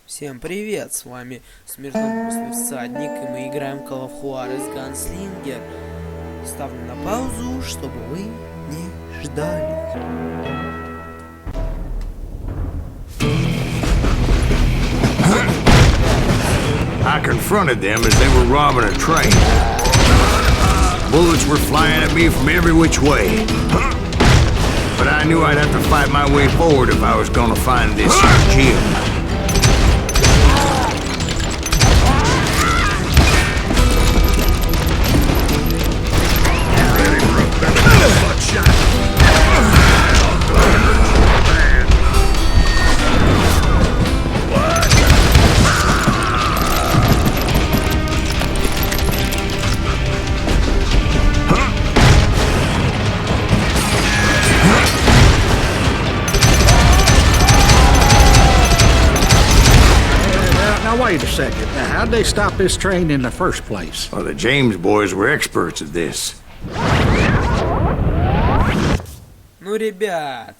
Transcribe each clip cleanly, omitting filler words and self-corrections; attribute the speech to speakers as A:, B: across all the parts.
A: Всем привет, с вами смертоносный всадник, и мы играем Call of Juarez gunslinger. Ставлю на паузу, чтобы вы не ждали.
B: I confronted them as they were robbing a train. Bullets were flying at me from every which way. But I knew I'd have to fight my way forward if I was gonna find this Jim.
C: Wait a second. Now, how'd they stop this train in the first place?
B: Well, the James boys were experts at this.
A: Ну, ребят.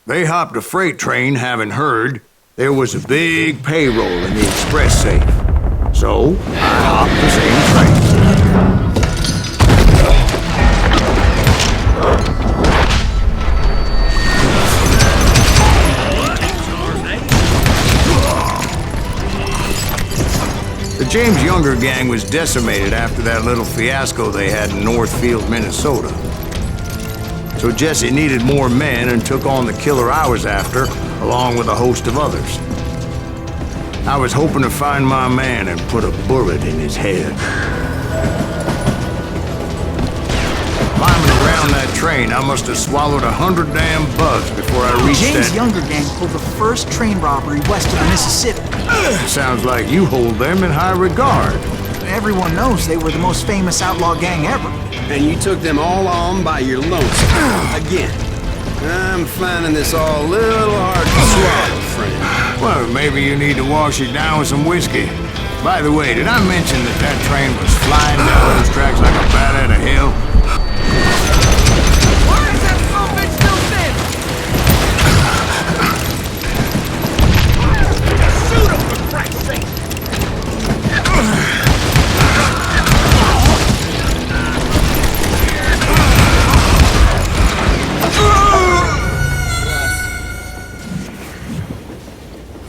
B: They hopped a freight train having heard there was a big payroll in the express safe. So, I hopped the same train. The James Younger gang was decimated after that little fiasco they had in Northfield, Minnesota. So Jesse needed more men and took on the killer I was after, along with a host of others. I was hoping to find my man and put a bullet in his head. Climbing around that train, I must have swallowed 100 damn bugs before I reached
D: James Younger gang pulled the first train robbery west of the Mississippi.
B: Sounds like you hold them in high regard.
D: Everyone knows they were the most famous outlaw gang ever.
E: And you took them all on by your lonesome. Again. I'm finding this all a little hard to swallow, friend.
B: Well, maybe you need to wash it down with some whiskey. By the way, did I mention that that train was flying down those tracks like a bat out of hell?
F: Why is that son of a bitch still standing? Shoot him, for Christ's sake!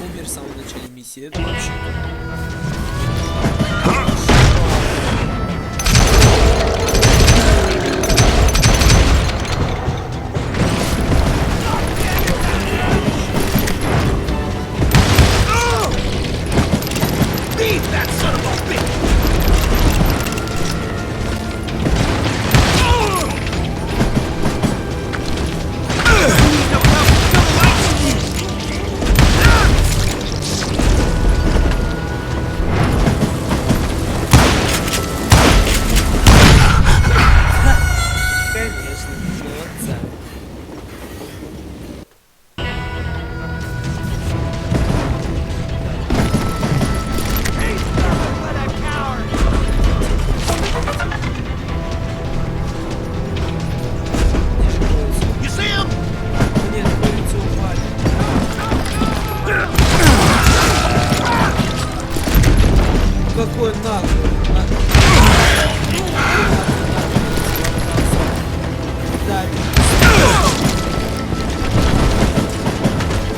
A: Умер в самом начале миссии. Это вообще.
F: Leave that son of a bitch!
A: Конечно, молодца.
F: You see him?
A: Нет, улицы упали. Какой наглый.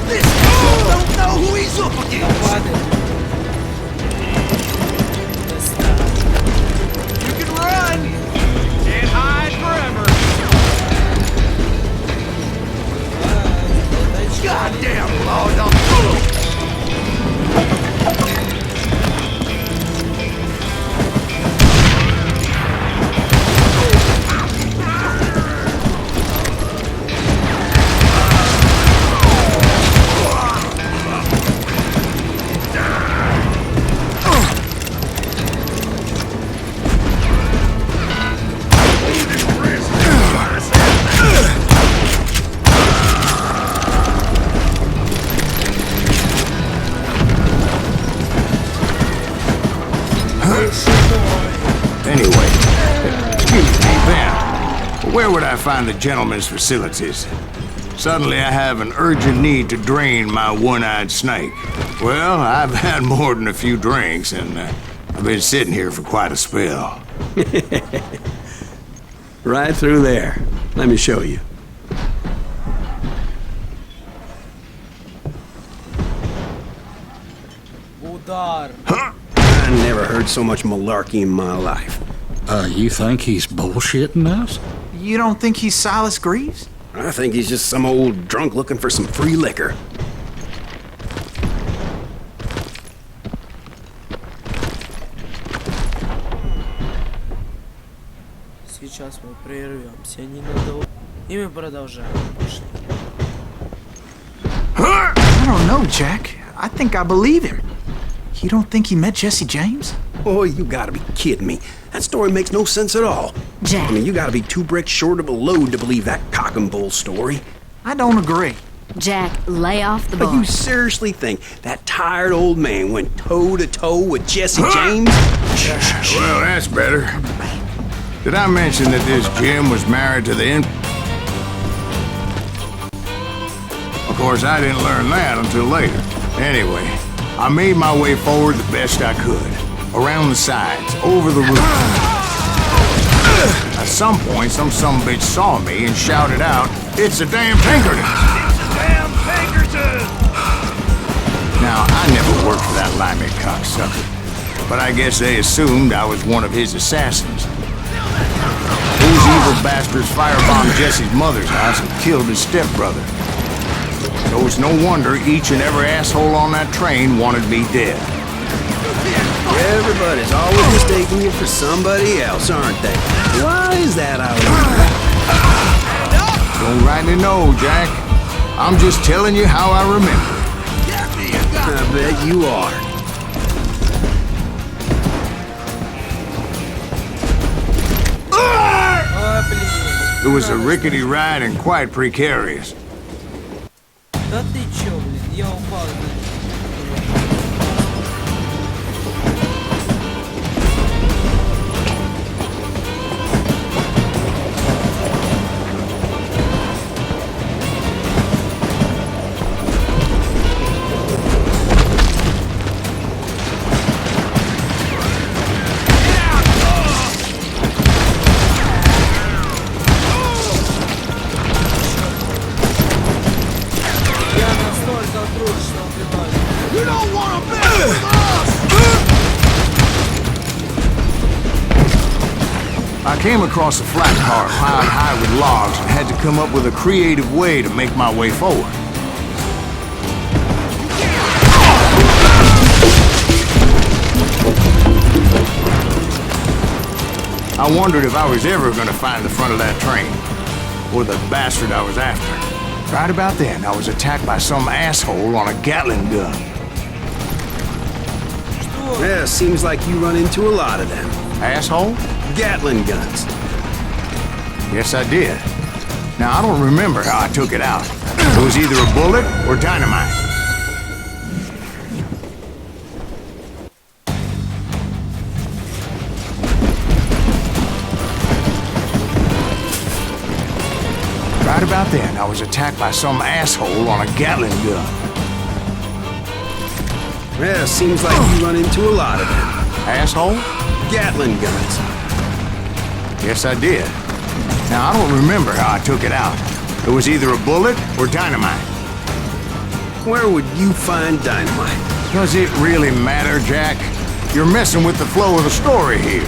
F: This fool don't know who he's up against! You can run! Can't hide forever! Goddamn law dog!
B: find the gentleman's facilities. Suddenly I have an urgent need to drain my one-eyed snake. Well, I've had more than a few drinks, and I've been sitting here for quite a spell.
E: Right through there. Let me show you.
A: Удар.
E: I never heard so much malarkey in my life.
C: You think he's bullshitting us?
D: You don't think he's Silas Greaves?
E: I think he's just some old drunk looking for some free liquor.
A: Сейчас мы прервемся ненадолго. И мы продолжаем. Пошли.
D: I don't know, Jack. I think I believe him. You don't think he met Jesse James?
E: Oh, you gotta be kidding me. That story makes no sense at all.
G: Jack.
E: I mean, you gotta be 2 bricks short of a load to believe that cock and bull story.
D: I don't agree.
G: Jack, lay off the
E: But
G: bar.
E: you seriously think that tired old man went toe-to-toe with Jesse James?
B: Well, that's better. Did I mention that this Jim was married to the Of course, I didn't learn that until later. Anyway, I made my way forward the best I could. Around the sides, over the roof. At some point, some sumbitch saw me and shouted out, "It's a damn Pinkerton!"
F: Damn Pinkerton!
B: Now, I never worked for that limey cocksucker, but I guess they assumed I was one of his assassins. Those evil bastards firebombed Jesse's mother's house and killed his stepbrother. So it's no wonder each and every asshole on that train wanted me dead.
E: Everybody's always mistaking you for somebody else, aren't they? Why is that, I wonder?
B: Don't rightly know, Jack. I'm just telling you how I remember.
E: I bet you are.
A: Ой, блин.
B: It was a rickety ride and quite precarious.
A: Да ты чё, блин, я упал. Я настолько трус, что убиваю.
F: You don't want to mess with us!
B: I came across a flat car piled high with logs and had to come up with a creative way to make my way forward. I wondered if I was ever going to find the front of that train, or the bastard I was after. Right about then, I was attacked by some asshole on a Gatling gun.
E: Yeah, seems like you run into a lot of them.
B: Asshole?
E: Gatling guns.
B: Yes, I did. Now, I don't remember how I took it out. It was either a bullet or dynamite. Right about then, I was attacked by some asshole on a Gatling gun.
E: Yeah, seems like you run into a lot of them.
B: Asshole?
E: Gatling guns.
B: Yes, I did. Now, I don't remember how I took it out. It was either a bullet or dynamite.
E: Where would you find dynamite?
B: Does it really matter, Jack? You're messing with the flow of the story here.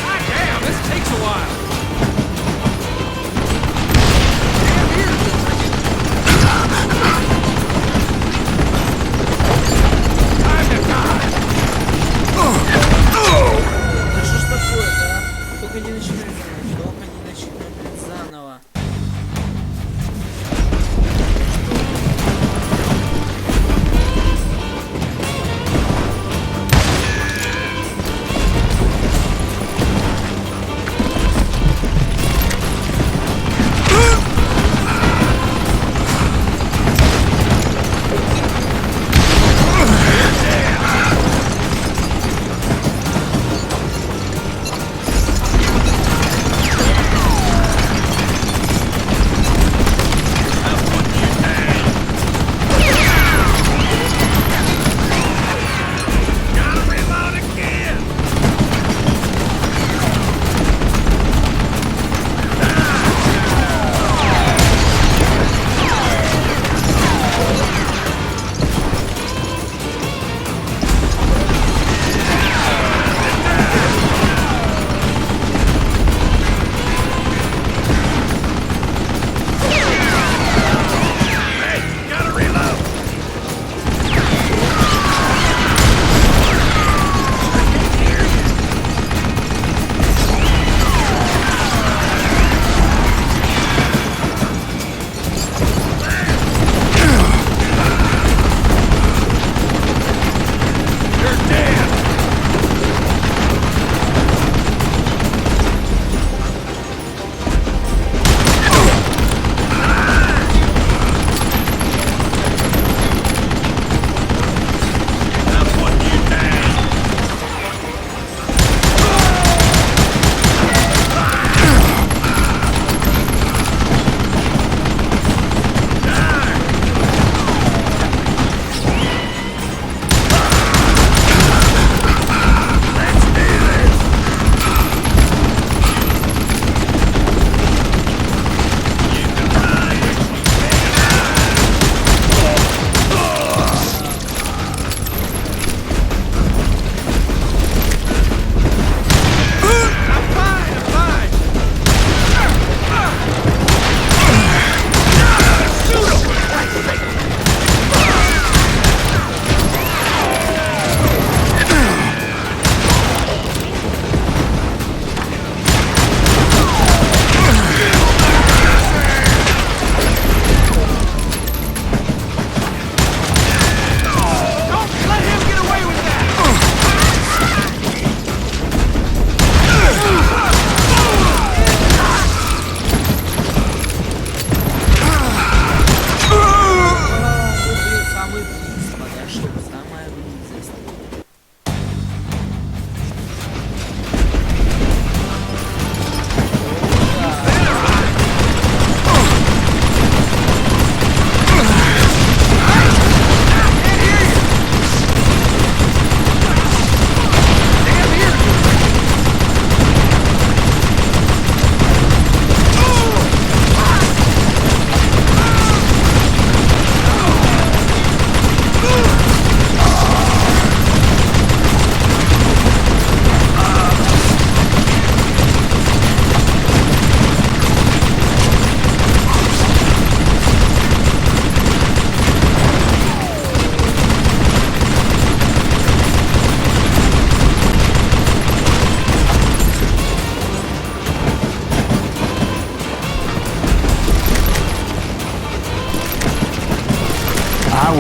F: God damn, this takes a while. Time to die.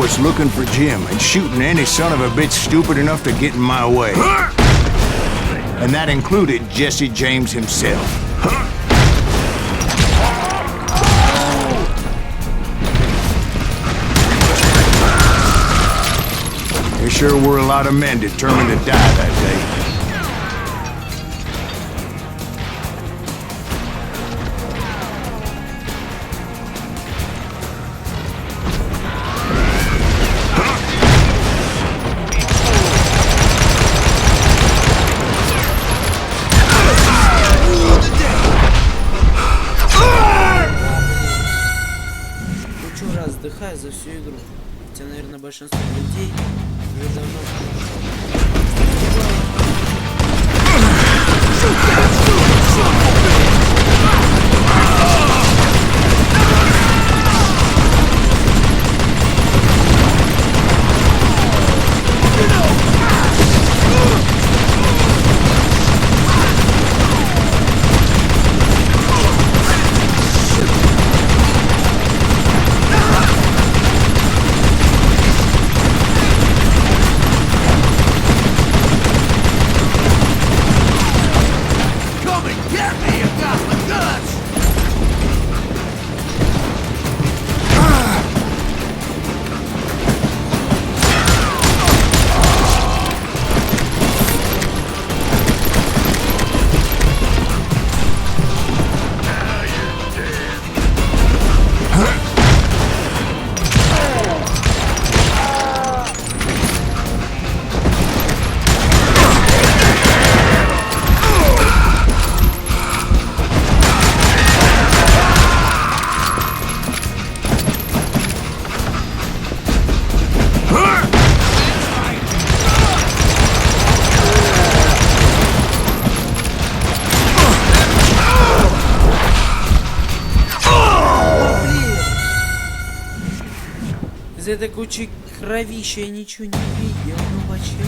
B: was looking for Jim and shooting any son of a bitch stupid enough to get in my way. And that included Jesse James himself. There sure were a lot of men determined to die that day.
A: Отдыхаю за всю игру. Хотя, наверное, большинство людей уже давно. Из этой кучи кровища я ничего не видел, ну почему?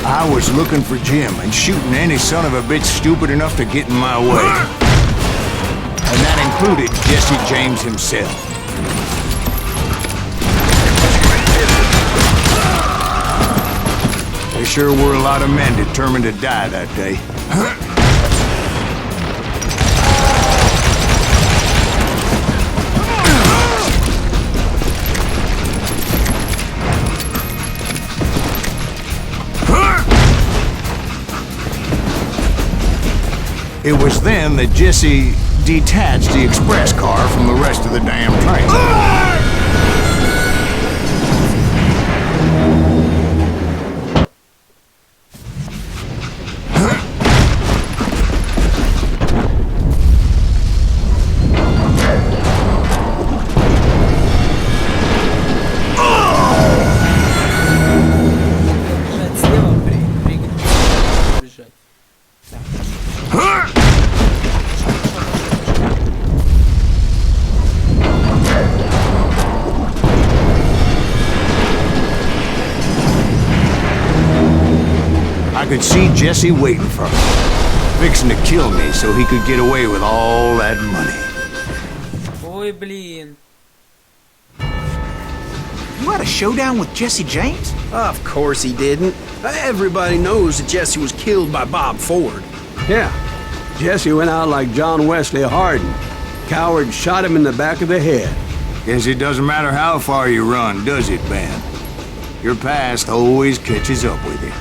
B: I was looking for Jim and shooting any son of a bitch stupid enough to get in my way. And that included Jesse James himself. There sure were a lot of men determined to die that day. It was then that Jesse detached the express car from the rest of the damn train. I could see Jesse waiting for me, fixing to kill me so he could get away with all that money.
A: Ой, блин.
D: You had a showdown with Jesse James?
E: Of course he didn't. Everybody knows that Jesse was killed by Bob Ford.
H: Yeah. Jesse went out like John Wesley Hardin. Coward shot him in the back of the head.
B: Guess it doesn't matter how far you run, does it, Ben? Your past always catches up with you.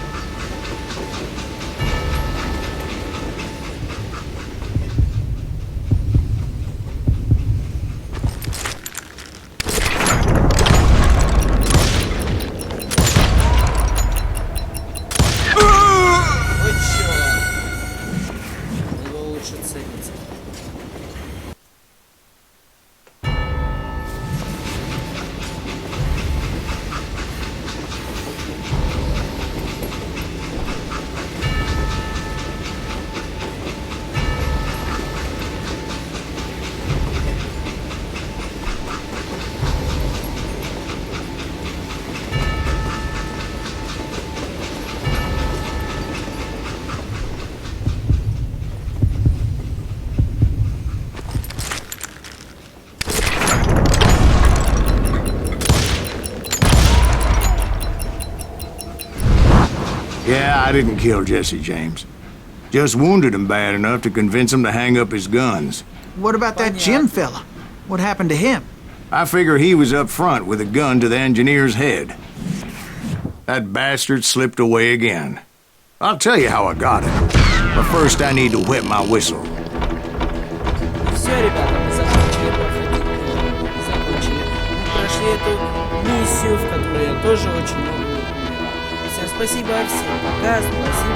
B: Yeah, I didn't kill Jesse James. Just wounded him bad enough to convince him to hang up his guns.
D: What about that Jim fella? What happened to him?
B: I figure he was up front with a gun to the engineer's head. That bastard slipped away again. I'll tell you how I got him. But first I need to wet my whistle.
A: Все, ребята, мы прошли эту миссию, в которой я тоже очень много умирал. Всем спасибо, всем пока, спасибо,